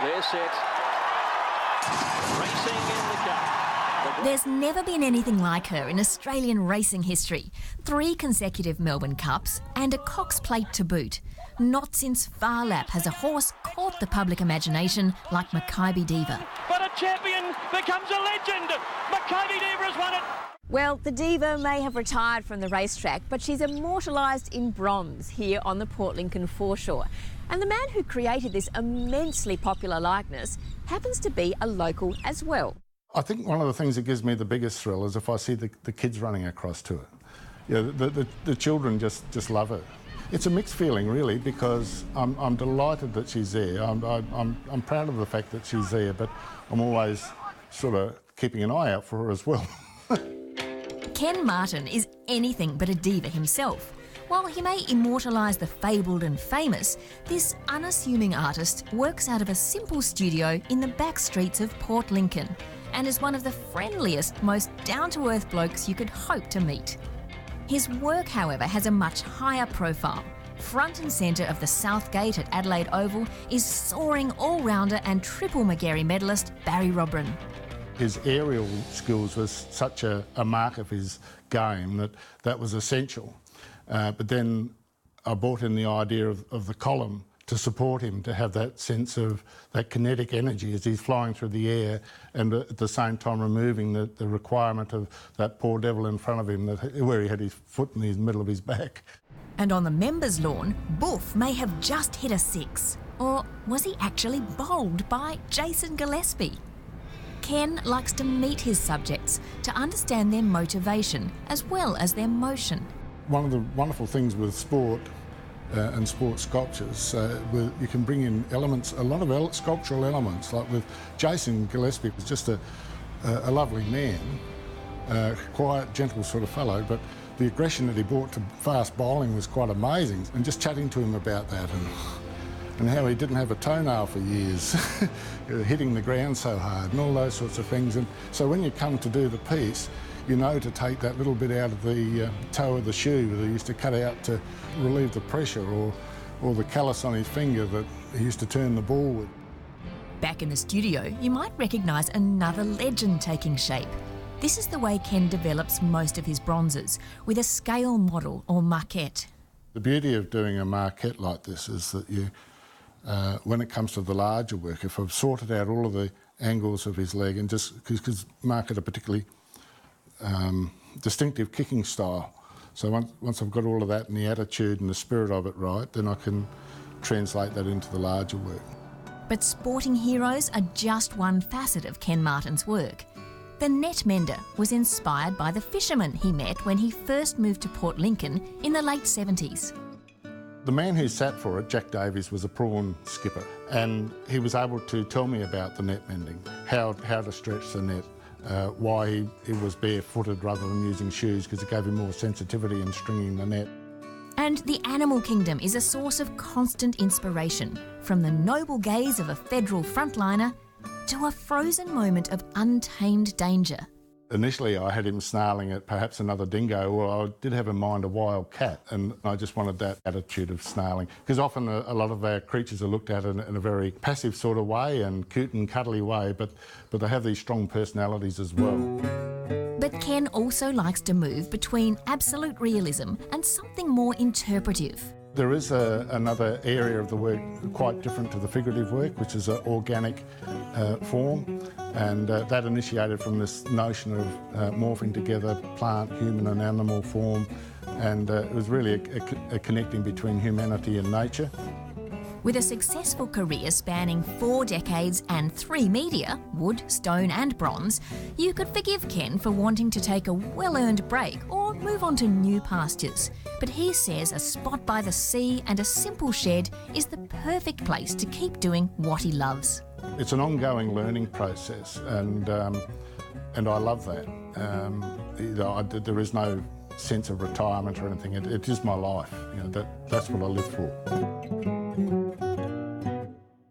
They're set. Racing in the cup. There's never been anything like her in Australian racing history. 3 consecutive Melbourne Cups and a Cox Plate to boot. Not since Far Lap has a horse caught the public imagination like Makybe Diva. But a champion becomes a legend. Makybe Diva has won it. Well, the Diva may have retired from the racetrack, but she's immortalised in bronze here on the Port Lincoln foreshore. And the man who created this immensely popular likeness happens to be a local as well. I think one of the things that gives me the biggest thrill is if I see the kids running across to it. You know, the children just love it. It's a mixed feeling, really, because I'm delighted that she's there. I'm proud of the fact that she's there, but I'm always sort of keeping an eye out for her as well. Ken Martin is anything but a diva himself. While he may immortalise the fabled and famous, this unassuming artist works out of a simple studio in the back streets of Port Lincoln and is one of the friendliest, most down-to-earth blokes you could hope to meet. His work, however, has a much higher profile. Front and centre of the South Gate at Adelaide Oval is soaring all-rounder and triple Magarey medalist Barry Robran. His aerial skills was such a mark of his game that was essential. But then I brought in the idea of the column to support him, to have that sense of that kinetic energy as he's flying through the air and at the same time removing the requirement of that poor devil in front of him where he had his foot in the middle of his back. And on the members' lawn, Boof may have just hit a 6. Or was he actually bowled by Jason Gillespie? Ken likes to meet his subjects to understand their motivation as well as their motion. One of the wonderful things with sport and sports sculptures, you can bring in elements, a lot of sculptural elements. Like with Jason Gillespie, was just a lovely man, quiet, gentle sort of fellow, but the aggression that he brought to fast bowling was quite amazing. And just chatting to him about that and how he didn't have a toenail for years, hitting the ground so hard and all those sorts of things. And so when you come to do the piece, you know to take that little bit out of the toe of the shoe that he used to cut out to relieve the pressure, or the callus on his finger that he used to turn the ball with. Back in the studio, you might recognise another legend taking shape. This is the way Ken develops most of his bronzes, with a scale model or maquette. The beauty of doing a maquette like this is that you, when it comes to the larger work, if I've sorted out all of the angles of his leg and just, because Mark had a particularly distinctive kicking style. So once I've got all of that and the attitude and the spirit of it right, then I can translate that into the larger work. But sporting heroes are just one facet of Ken Martin's work. The net mender was inspired by the fisherman he met when he first moved to Port Lincoln in the late 70s. The man who sat for it, Jack Davies, was a prawn skipper, and he was able to tell me about the net mending, how to stretch the net, why he was barefooted rather than using shoes, because it gave him more sensitivity in stringing the net. And the animal kingdom is a source of constant inspiration, from the noble gaze of a federal frontliner to a frozen moment of untamed danger. Initially I had him snarling at perhaps another dingo, or I did have in mind a wild cat, and I just wanted that attitude of snarling, because often a lot of our creatures are looked at in a very passive sort of way and cute and cuddly way, but they have these strong personalities as well. But Ken also likes to move between absolute realism and something more interpretive. There is another area of the work quite different to the figurative work, which is an organic form, and that initiated from this notion of morphing together plant, human and animal form, and it was really a connecting between humanity and nature. With a successful career spanning 4 decades and 3 media, wood, stone and bronze, you could forgive Ken for wanting to take a well-earned break or move on to new pastures. But he says a spot by the sea and a simple shed is the perfect place to keep doing what he loves. It's an ongoing learning process, and I love that. There is no sense of retirement or anything. It is my life. That's what I live for.